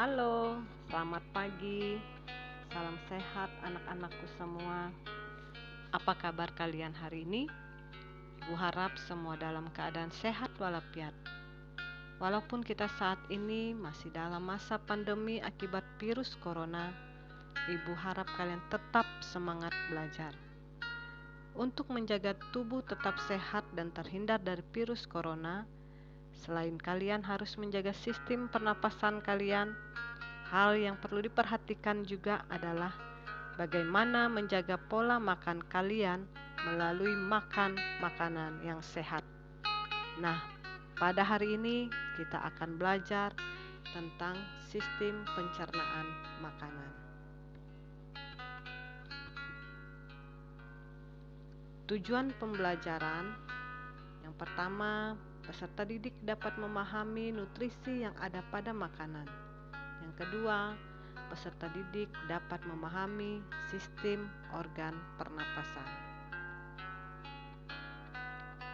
Halo, selamat pagi. Salam sehat anak-anakku semua. Apa kabar kalian hari ini? Ibu harap semua dalam keadaan sehat walafiat. Walaupun kita saat ini masih dalam masa pandemi akibat virus corona, Ibu harap kalian tetap semangat belajar. Untuk menjaga tubuh tetap sehat dan terhindar dari virus corona, selain kalian harus menjaga sistem pernapasan kalian, hal yang perlu diperhatikan juga adalah bagaimana menjaga pola makan kalian melalui makan makanan yang sehat. Nah, pada hari ini kita akan belajar tentang sistem pencernaan makanan. Tujuan pembelajaran yang pertama, peserta didik dapat memahami nutrisi yang ada pada makanan. Yang kedua, peserta didik dapat memahami sistem organ pernapasan.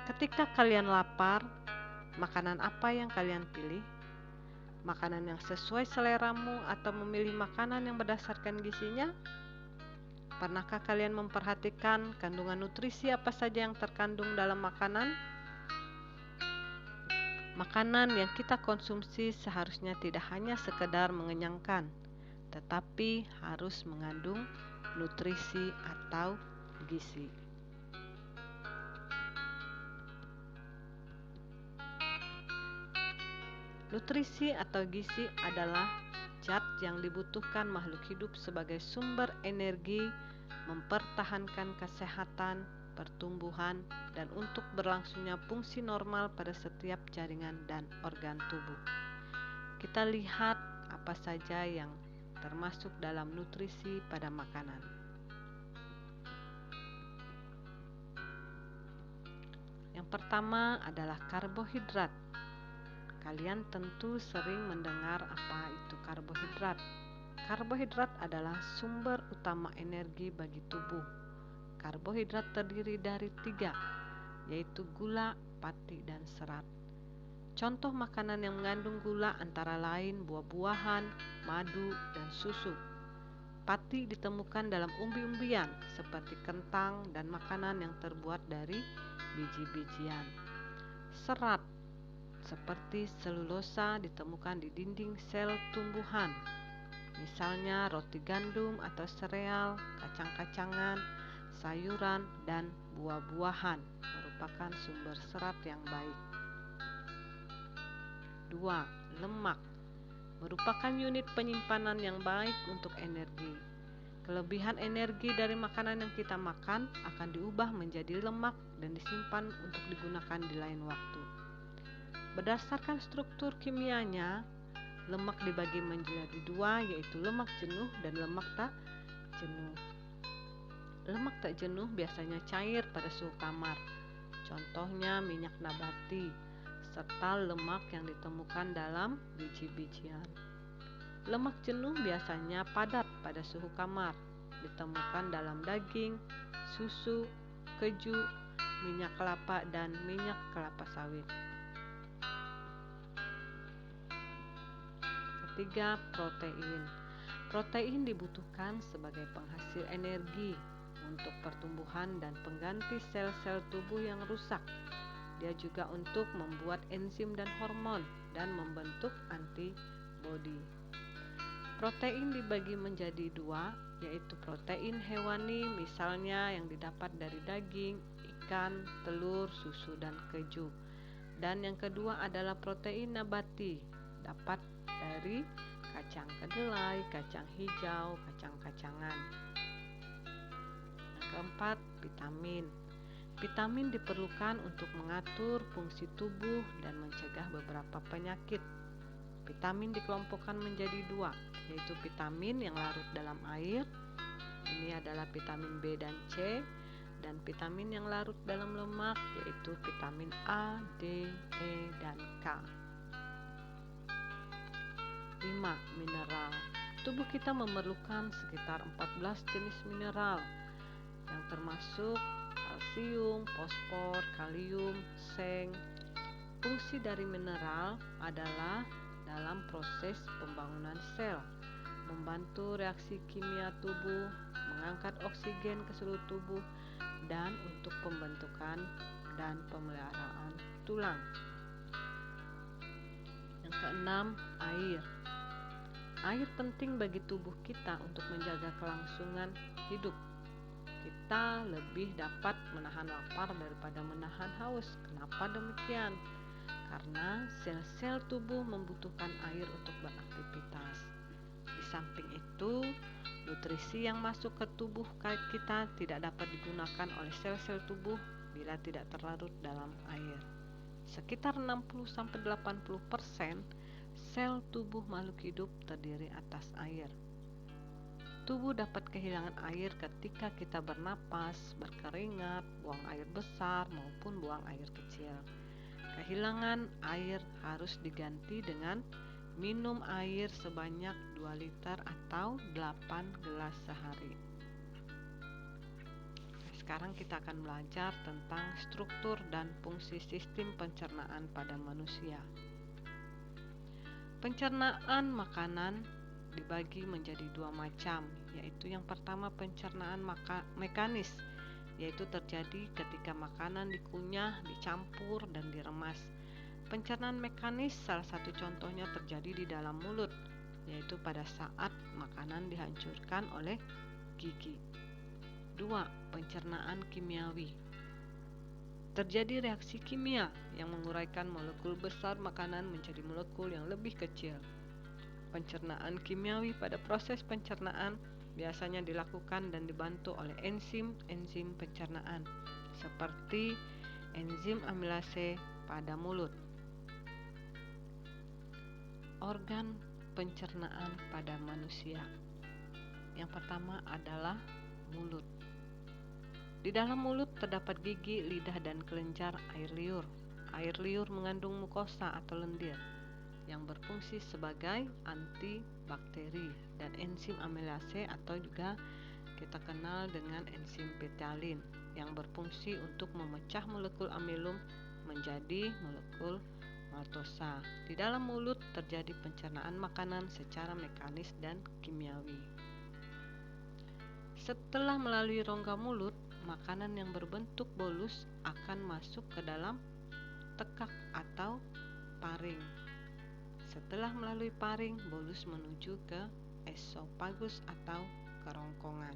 Ketika kalian lapar, makanan apa yang kalian pilih? Makanan yang sesuai seleramu atau memilih makanan yang berdasarkan gizinya? Pernahkah kalian memperhatikan kandungan nutrisi apa saja yang terkandung dalam makanan? Makanan yang kita konsumsi seharusnya tidak hanya sekedar mengenyangkan, tetapi harus mengandung nutrisi atau gizi. Nutrisi atau gizi adalah zat yang dibutuhkan makhluk hidup sebagai sumber energi, mempertahankan kesehatan, pertumbuhan, dan untuk berlangsungnya fungsi normal pada setiap jaringan dan organ tubuh. Kita lihat apa saja yang termasuk dalam nutrisi pada makanan. Yang pertama adalah karbohidrat. Kalian tentu sering mendengar apa itu karbohidrat. Karbohidrat adalah sumber utama energi bagi tubuh. Karbohidrat terdiri dari 3, yaitu gula, pati, dan serat. Contoh makanan yang mengandung gula antara lain buah-buahan, madu, dan susu. Pati ditemukan dalam umbi-umbian seperti kentang dan makanan yang terbuat dari biji-bijian. Serat seperti selulosa ditemukan di dinding sel tumbuhan. Misalnya roti gandum atau sereal, kacang-kacangan, sayuran, dan buah-buahan merupakan sumber serat yang baik. 2. Lemak merupakan unit penyimpanan yang baik untuk energi. Kelebihan energi dari makanan yang kita makan akan diubah menjadi lemak dan disimpan untuk digunakan di lain waktu. Berdasarkan struktur kimianya, lemak dibagi menjadi 2, yaitu lemak jenuh dan lemak tak jenuh. Lemak tak jenuh biasanya cair pada suhu kamar, contohnya minyak nabati, serta lemak yang ditemukan dalam biji-bijian. Lemak jenuh biasanya padat pada suhu kamar, ditemukan dalam daging, susu, keju, minyak kelapa, dan minyak kelapa sawit. Ketiga, protein. Protein dibutuhkan sebagai penghasil energi untuk pertumbuhan dan pengganti sel-sel tubuh yang rusak. Dia juga untuk membuat enzim dan hormon dan membentuk antibodi. Protein dibagi menjadi 2, yaitu protein hewani misalnya yang didapat dari daging, ikan, telur, susu, dan keju. Dan yang kedua adalah protein nabati, dapat dari kacang kedelai, kacang hijau, kacang-kacangan. Yang keempat, vitamin. Vitamin diperlukan untuk mengatur fungsi tubuh dan mencegah beberapa penyakit. Vitamin dikelompokkan menjadi 2, yaitu vitamin yang larut dalam air, ini adalah vitamin B dan C, dan vitamin yang larut dalam lemak, yaitu vitamin A, D, E, dan K. 5. Mineral. Tubuh kita memerlukan sekitar 14 jenis mineral yang termasuk kalsium, fosfor, kalium, seng. Fungsi dari mineral adalah dalam proses pembangunan sel, membantu reaksi kimia tubuh, mengangkat oksigen ke seluruh tubuh, dan untuk pembentukan dan pemeliharaan tulang. Yang keenam, air. Air penting bagi tubuh kita untuk menjaga kelangsungan hidup. Kita lebih dapat menahan lapar daripada menahan haus. Kenapa demikian? Karena sel-sel tubuh membutuhkan air untuk beraktivitas. Di samping itu, nutrisi yang masuk ke tubuh kita tidak dapat digunakan oleh sel-sel tubuh bila tidak terlarut dalam air. Sekitar 60-80% sel tubuh makhluk hidup terdiri atas air. Tubuh dapat kehilangan air ketika kita bernapas, berkeringat, buang air besar maupun buang air kecil. Kehilangan air harus diganti dengan minum air sebanyak 2 liter atau 8 gelas sehari. Sekarang kita akan belajar tentang struktur dan fungsi sistem pencernaan pada manusia. Pencernaan makanan dibagi menjadi 2 macam, yaitu yang pertama pencernaan mekanis, yaitu terjadi ketika makanan dikunyah, dicampur, dan diremas. Pencernaan mekanis salah satu contohnya terjadi di dalam mulut, yaitu pada saat makanan dihancurkan oleh gigi. 2. Pencernaan kimiawi. Terjadi reaksi kimia yang menguraikan molekul besar makanan menjadi molekul yang lebih kecil. Pencernaan kimiawi pada proses pencernaan biasanya dilakukan dan dibantu oleh enzim-enzim pencernaan seperti enzim amilase pada mulut. Organ pencernaan pada manusia. Yang pertama adalah mulut. Di dalam mulut terdapat gigi, lidah, dan kelenjar air liur. Air liur mengandung mukosa atau lendir yang berfungsi sebagai antibakteri dan enzim amilase atau juga kita kenal dengan enzim betaline yang berfungsi untuk memecah molekul amilum menjadi molekul maltosa. Di dalam mulut terjadi pencernaan makanan secara mekanis dan kimiawi. Setelah melalui rongga mulut, makanan yang berbentuk bolus akan masuk ke dalam tekak atau paring. Setelah melalui paring, bolus menuju ke esofagus atau kerongkongan.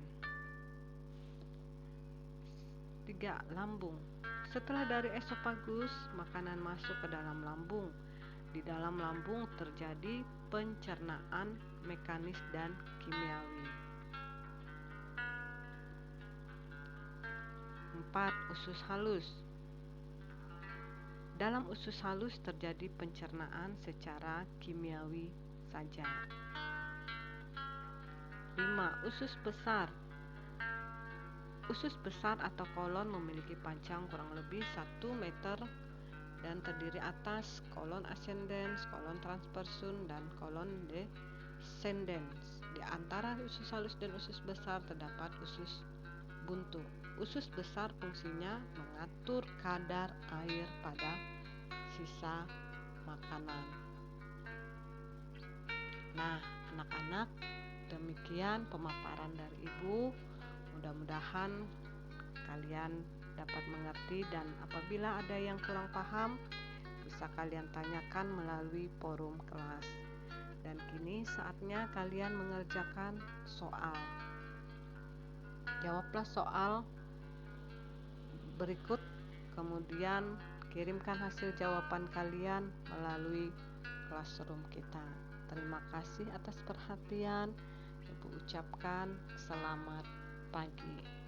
3. Lambung. Setelah dari esofagus, makanan masuk ke dalam lambung. Di dalam lambung terjadi pencernaan mekanis dan kimiawi. 4. Usus halus. Dalam usus halus terjadi pencernaan secara kimiawi saja. 5. Usus besar. Usus besar atau kolon memiliki panjang kurang lebih 1 meter dan terdiri atas kolon ascendens, kolon transversus, dan kolon descendens. Di antara usus halus dan usus besar terdapat usus buntu. Usus besar fungsinya mengatur kadar air pada sisa makanan. Nah, anak-anak, demikian pemaparan dari Ibu. Mudah-mudahan kalian dapat mengerti dan apabila ada yang kurang paham bisa kalian tanyakan melalui forum kelas. Dan kini saatnya kalian mengerjakan soal. Jawablah soal berikut, kemudian kirimkan hasil jawaban kalian melalui classroom kita. Terima kasih atas perhatian. Ibu ucapkan selamat pagi.